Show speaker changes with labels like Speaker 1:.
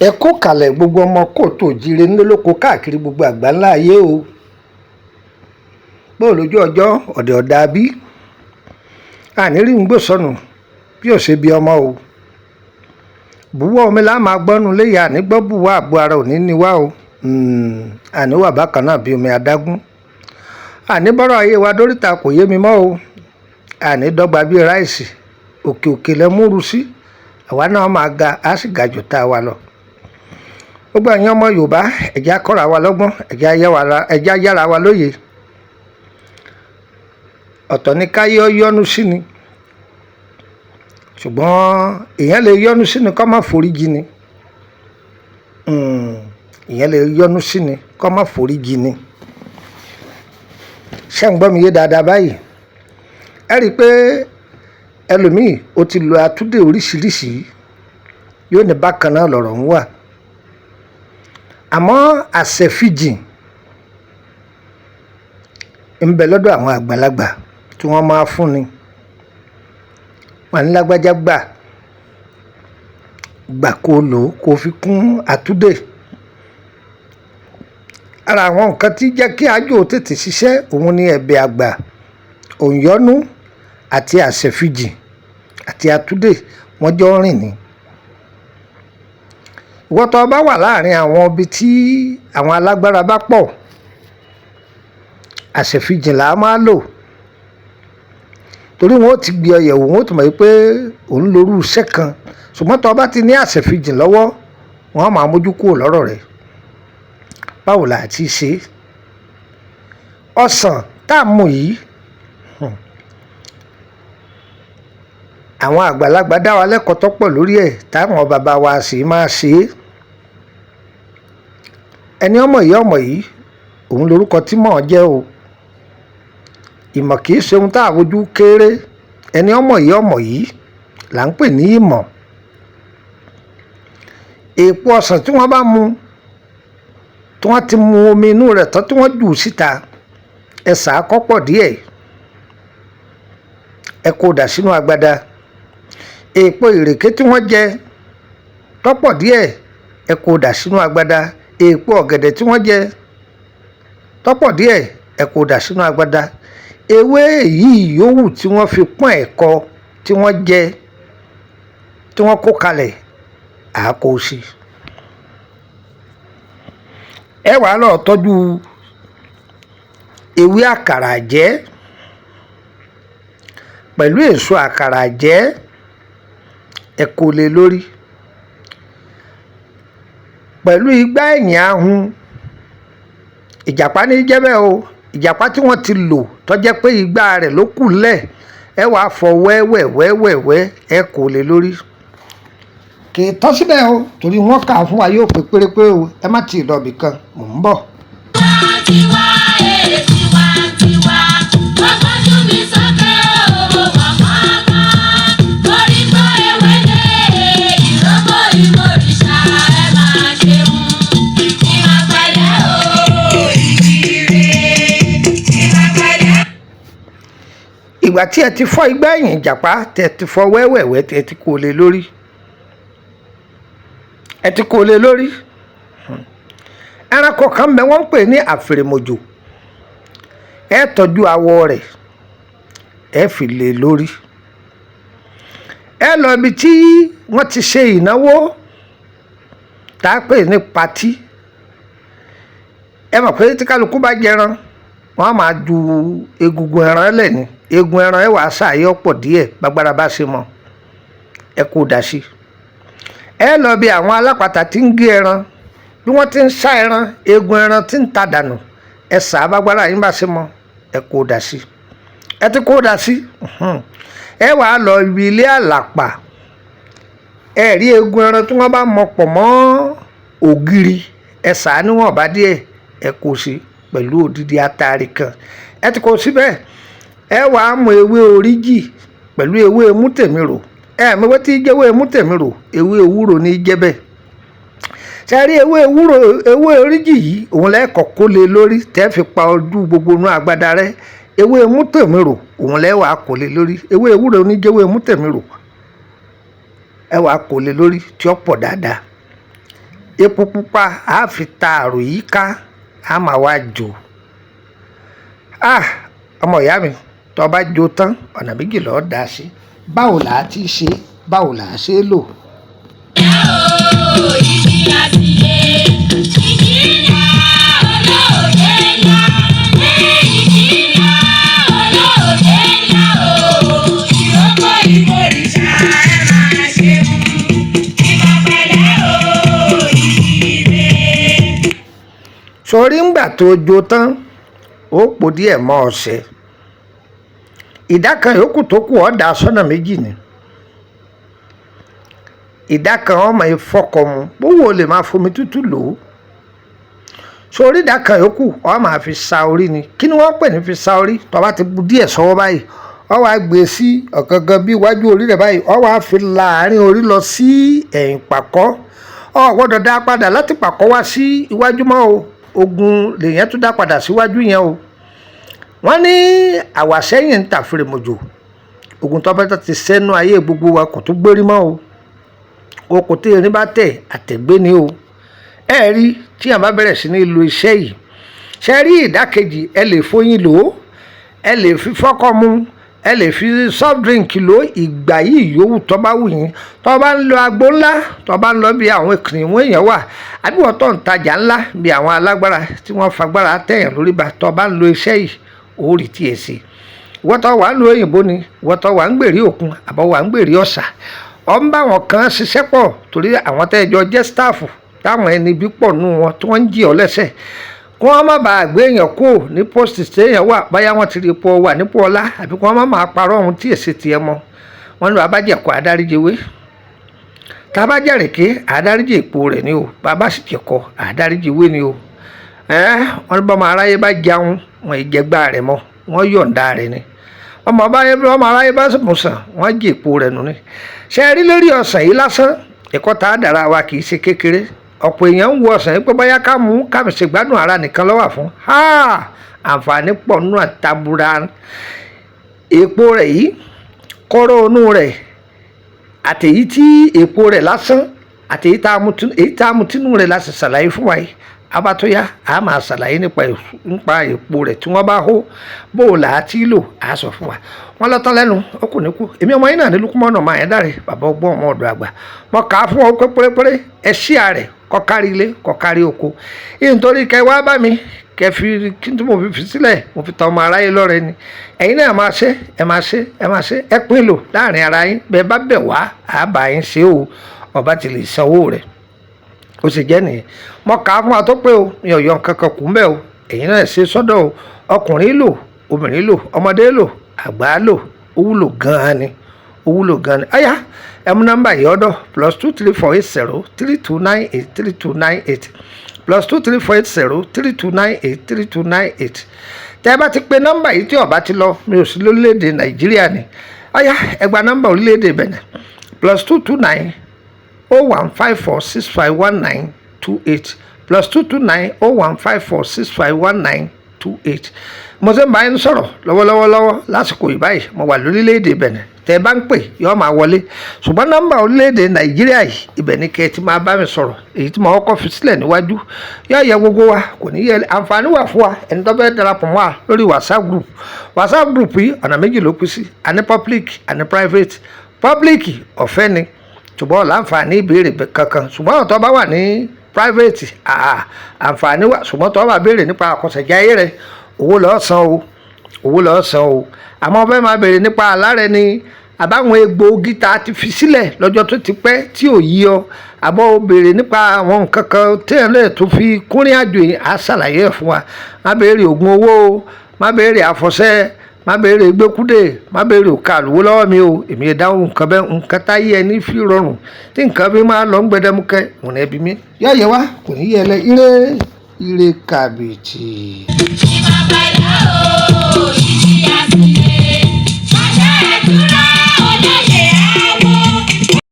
Speaker 1: ẹ kó kalẹ̀ gbogbo ọmọ kóòtù òjíire ńlọ́lọ́kọ káàkiri gbogbo àgbáńlá ayé o bó lójú ọjọ́ ọ̀dẹ̀ ọ̀dà bí àníri ń gbòsọnù bí ò ṣe bí ọmọ o bùwọ́ omi lá máa gbọ́nu léyà ànígbọ́ bùwọ́ àbú ara òní ni wá o àníwà bákan náà bí omi adágún àníbọ́rọ̀ ayé wa dóríta kò yé mi mọ́ o ànídọ́gba bíi ráìsì òkè òkè lẹ́múrú sí àwa náà máa ga á sì ga jù tá a wa lọ gbogbo ẹ̀yin ọmọ Yorùbá ẹ̀já kọ́ra wa lọ́gbọ́n ẹ̀já yára wa lóye ọ̀tọ̀ ní káyé yọ́nú sí ni ṣùgbọ́n èèyàn lè yọ́nú sí ni kó má foríjì ni èèyàn lè yọ́nú sí ni kó má foríjì ni ṣé ń gbọ́ mi yé dáadáa báyìí ẹ rí i pé ẹlòmíì ó ti lo àtúndè oríṣiríṣi yóò ní bákan náà lọ̀rọ̀ ń wà àmọ́ àṣẹ Fijin ń bẹ lọ́dọ̀ àwọn àgbàlagbà tí wọ́n máa fún ni wọ́n ní lágbájá gbà kó lò ó kó fi kún àtúndè ara àwọn nǹkan tí jẹ́ kí àjò tètè ṣiṣẹ́ òun ni ẹ̀bẹ̀ àgbà òǹyọ́nú àti àṣẹ Fijin àti àtúndè wọ́n jọ rìn ni ìwọ tó bá wà láàrin àwọn ibi tí àwọn alágbára bá pọ̀ àṣẹ Fijin là á máa lò torí wọn ó ti gbé ọ yẹ̀wò wọn ó tún mọ̀ pé òun lórú iṣẹ́ kan ṣùgbọ́n tó bá ti ní àṣẹ Fijin lọ́wọ́ wọn á máa mójú kúrò lọ́rọ̀ rẹ̀ báwo là á ti ṣe ọsàn tá a mú yìí àwọn àgbàlagbà dá wa lẹ́kọ̀ọ́ tó pọ̀ lórí ẹ̀ táwọn bàbá wa sì máa ṣe é ẹni ọmọ yìí òun lorúkọ tí mò ń jẹ́ o ìmọ̀ kì í ṣe ohun tá a fojú kéré ẹni ọmọ yìí là ń pè ní ìmọ̀ èèpo ọsàn tí wọ́n bá mu tí wọ́n ti mu omi inú rẹ̀ tán tí wọ́n jù síta ẹ sà á kọ́pọ̀ díẹ̀ ẹ kó dà sínú agbada èèpo ìrèké tí wọ́n jẹ tọ́pọ̀ díẹ̀ ẹ kó dà sínú agbada èèpo ọ̀gẹ̀dẹ̀ tí wọ́n jẹ tọ́pọ̀ díẹ̀ ẹ kó dà sínú agbada ewé yìí yòówù tí wọ́n fi pọ́n ẹ̀kọ tí wọ́n jẹ tí wọ́n kó kalẹ̀ àákó sí ẹ wàá lọ tọ́jú ewé àkàrà jẹ́ pẹ̀lú èso àkàrà jẹ́ ẹ kó lé lórí pẹ̀lú igbá ẹ̀yìn ahun ìjàpá ní jẹ́bẹ̀ o ìjàpá tí wọ́n ti lò tó jẹ́ pé igbá rẹ̀ ló kù lẹ̀ ẹ wàá fọ wẹ́wẹ́wẹ́wẹ́ ẹ kó lé lórí kì í tọ́ síbẹ̀ o torí wọ́n kà á fún wa yóò pé pérépé o ẹ má tì í lọ ibì kan mò ń bọ̀. ìgbà tí ẹ ti fọ́ igbá ẹ̀yìn ìjàpá tẹ ti fọ́ wẹ́wẹ́wẹ́ tẹ ti kó lé lórí ẹranko kan bẹ wọ́n ń pè ní àfèrèmọ̀jò ẹ tọ́jú awọ rẹ̀ ẹ fi lé lórí ẹ lọ ibi tí wọ́n ti ṣe ìnáwó tá a pè ní patí ẹ mọ̀ pé tí kálukú bá jẹran wọ́n á máa ju egungun ẹran lẹ̀ ní egun ẹran ẹ wàá ṣàyẹ ọ̀pọ̀ díẹ̀ gbàgbára bá ṣe mọ́ ẹ kó dà sí ẹ lọ bí àwọn alápatà tí ń gé ẹran bí wọ́n ti ń ṣá ẹran egun ẹran tí ń ta dànù ẹ sà á gbàgbára yín bá ṣe mọ́ ẹ kó dà sí ẹ ti kó dà sí ẹ wàá lọ ibi ilé àlàpà ẹ rí egun ẹran tí wọ́n bá mọ pọ̀ mọ́ ògiri ẹ sà á níwọ̀n bá díẹ̀ ẹ kó sí pẹ̀lú odidi atari kan ẹ ti kó síbẹ̀ ẹ wàá mú ewé oríjì pẹ̀lú ewé mútèmírò mo wé tí jẹ́wé mú tèmi rò ewé ewúro ní jẹ́bẹ̀ ṣe rí ewé ewúro ewé oríjì yìí òun lẹ́ẹ̀kọ́ kó lé lórí tẹ́ fi pa ojú gbogbo inú agbada rẹ ewé mú tèmi rò òun lẹ́wàá kó lé lórí ewé ewúro ní jẹ́wé mú tèmi rò ẹ wàá kó lé lórí tí ó pọ̀ dáadáa epo pupa á fi ta àrò yìí ká á máa wá jò ọmọ ìyá mi tó bá jó tán ọ̀nà méjì lọ́ọ́ dá sí báwo là á ti ṣe báwo là á ṣe é lò. sórí ńgbà tó jó tán ó pò díẹ̀ mọ́ ọṣẹ ìdá kan yòókù tó kù ọ́ dà sọ́nà méjì ni ìdá kan ọmọ ìfọkọ mu bówó lè máa fomi tútù lò ó sórí ìdá kan yòókù ọ́ máa fi sa orí ni kí ni wọ́n pè ní fi sa orí tó bá ti bu díẹ̀ sọ́wọ́ báyìí ọ́ wàá gbé sí ọ̀gangan bí iwájú orí rẹ̀ báyìí ọ́ wàá fi láàárín orí lọ sí ẹ̀yìn pàkọ́ ọ́ gbọ́dọ̀ dá padà láti pàkọ́ wá sí iwájú mọ́ o ogun lèyẹn tún dá padà síwájú yẹn o wọ́n ní àwàsẹ́yìn ń tàfèrè mọ́jò ogun tó bẹ́tẹ̀ ti sẹ́nu ayé gbogbo wa kò tún gbérí mọ́ o kò tí erin bá tẹ̀ àtẹ̀gbé ni o ẹ rí tí àwọn bá bẹ̀rẹ̀ sí ní lo iṣẹ́ yìí ṣe rí ìdákejì ẹ lè fóyin lò ó ẹ lè fi fọ́kọ́ mu ẹ lè fi soft drink lò ó ìgbà yìí yòówù tó bá wù yín tó bá ń lo agbo ńlá tó bá ń lọ bí àwọn kìnìún èèyàn wà àbí wọ́n tó ń tajà ńlá bí àwọn alágbára tí wọ́n fagbára tẹ̀yàn lórí bá tó bá ń lo iṣẹ́ yìí orí tí ẹ ṣe wọ́tọ̀ wà ń lo òyìnbó ni wọ́tọ̀ wà ń gbèrí òkun àbọ̀ wà ń gbèrí ọ̀sà ọ̀ ń bá wọn kan ṣiṣẹ́ pọ̀ torí àwọn tẹ́jọ jẹ́ sítáàfù táwọn ẹni bí pọ̀ nù wọn tí wọ́n ń jí ọ lẹ́sẹ̀ kí wọ́n má bàa gbé èèyàn kú ní pósìtì téèyàn wà báyà wọ́n ti rí ipò wà nípò ọlá àbí kí wọ́n má máa parọ́ ohun tí èsì tiẹ̀ mọ́ wọn ní abájẹ̀kọ́ adáríjẹwé tábàjẹ̀rẹ̀kẹ́ adáríjẹ èpo rẹ̀ ni o bàbá sì jẹ̀kọ́ adáríjẹwé ni o wọ́n ní bọ́mọ aráyé bá jẹun wọn ìjẹgbá rẹ̀ mọ́ wọ́n yọ̀ǹda rẹ̀ ni ọmọ aráyé bá mú sàn wọ́n jẹ èpo rẹ̀ nù ni ṣe rí lórí ọ̀sán yìí lásán ẹ̀kọ́ tá a dára wa kì í ṣe kékeré ọ̀pọ̀ èèyàn ń wo ọ̀sán yìí pé bóyá ká mú kámi ṣègbádùn ara nìkan ló wà fún àǹfààní pọ̀ nínú àtàbúra èpo rẹ̀ yìí kọ́rọ́ inú rẹ̀ àtèyí tí èpo rẹ̀ lásán àtèyí tá a mú tínú rẹ̀ láti ṣàlàyé fún wa yìí abátóyá a máa ṣàlàyé nípa èpo rẹ̀ tí wọ́n bá hó bó o là á tí lò á sọ fún wa wọ́n lọ́tọ́ lẹ́nu ó kù ní kú èmi ọmọ yín náà ní Lukumanu máa yẹn dáre bàbá ọgbọ́n ọmọ ọ̀dọ̀ àgbà mo kà á fún ọ pé pérépéré ẹ ṣí àrẹ̀ kọ́ kárí ilé kọ́ kárí oko nítorí kẹ wá bá mi kẹ fi kí n tí mo fi sílẹ̀ mo fi ta ọmọ aráyé lọ́rẹ ni ẹ̀yin náà máa ṣe ẹ pín lò láàrin ara yín bẹ́ẹ̀ bá bẹ̀ wá àbá yín ṣe o ọba ti lè sanwó rẹ̀ ó sì jẹ́ nìyẹn mo kà á fún wa tó pé o mi ò yọ nǹkan kan kù ń bẹ̀ o ẹ̀yin náà ṣe sọ́dọ̀ o ọkùnrin lò obìnrin lò ọmọdé lò àgbà lò ó wúlò gan-an ni ọ̀yá ẹ mú nọ́mbà yìí ọ̀dọ̀ +23480 3298 3298 +23480 3298 3298 tẹ́ ẹ bá ti pe nọ́mbà yìí tí ó bá ti lọ mi ò sí lórílẹ̀‐èdè Nàìjíríà ni ọ̀yá ẹ gba nọ́mbà orílẹ̀‐èdè Benin +229 0154651928 +229 0154651928 mo ṣe ń bá yín sọ̀rọ̀ lọ́wọ́lọ́wọ́ lásìkò ìbáyìí mo wà lórílẹ̀‐èdè Benin tẹ́ ẹ bá ń pè yóò máa wọlé ṣùgbọ́n nọ́mbà orílẹ̀‐èdè Nàìjíríà yìí ibẹ̀ ni kẹ́ ẹ ti máa bá mi sọ̀rọ̀ èyí tí mo kọ́kọ́ fi sílẹ̀ níwájú yóò yẹ gbogbo wa kò ní yẹ àǹfààní wà fún wa ẹni tó fẹ́ darapọ̀ mọ́ wa lórí WhatsApp group yìí ọ̀nà méjì ló pín sí àní public àní private public ọ̀fẹ́ ni ṣùgbọ́n láǹfààní ìbéèrè kankan ṣùgbọ́n ọ̀tọ́ bá wà ní private àǹfààní wà ṣùgbọ́n tó bá béèrè nípa àkọsẹ̀jáyé rẹ̀ owó lọ́ọ́ san o àmọ́ fẹ́ máa béèrè nípa àlárẹ̀ ni àbáwọn egbòogi tá a ti fi sílẹ̀ lọ́jọ́ tó ti pẹ́ tí ò yí ọ àbọ̀ béèrè nípa àwọn nǹkan kan téèyàn lè tó fi kúnrín àjò yìí á ṣàlàyé ẹ̀ fún wa má béèrè oògùn owó má béèrè àfọ̀ṣẹ́ má béèrè gbẹ́kúdè má béèrè òkà lówó lọ́wọ́ mi o èmi ẹ̀ dáhùn nǹkan bẹ́ẹ̀ nǹkan táyé ẹni fi rọrùn tí nǹkan bí máa lọ ń gbẹdẹmukẹ òun ẹbí mi yóò yẹ wá kò ní yẹ lẹ ire kàbìtì.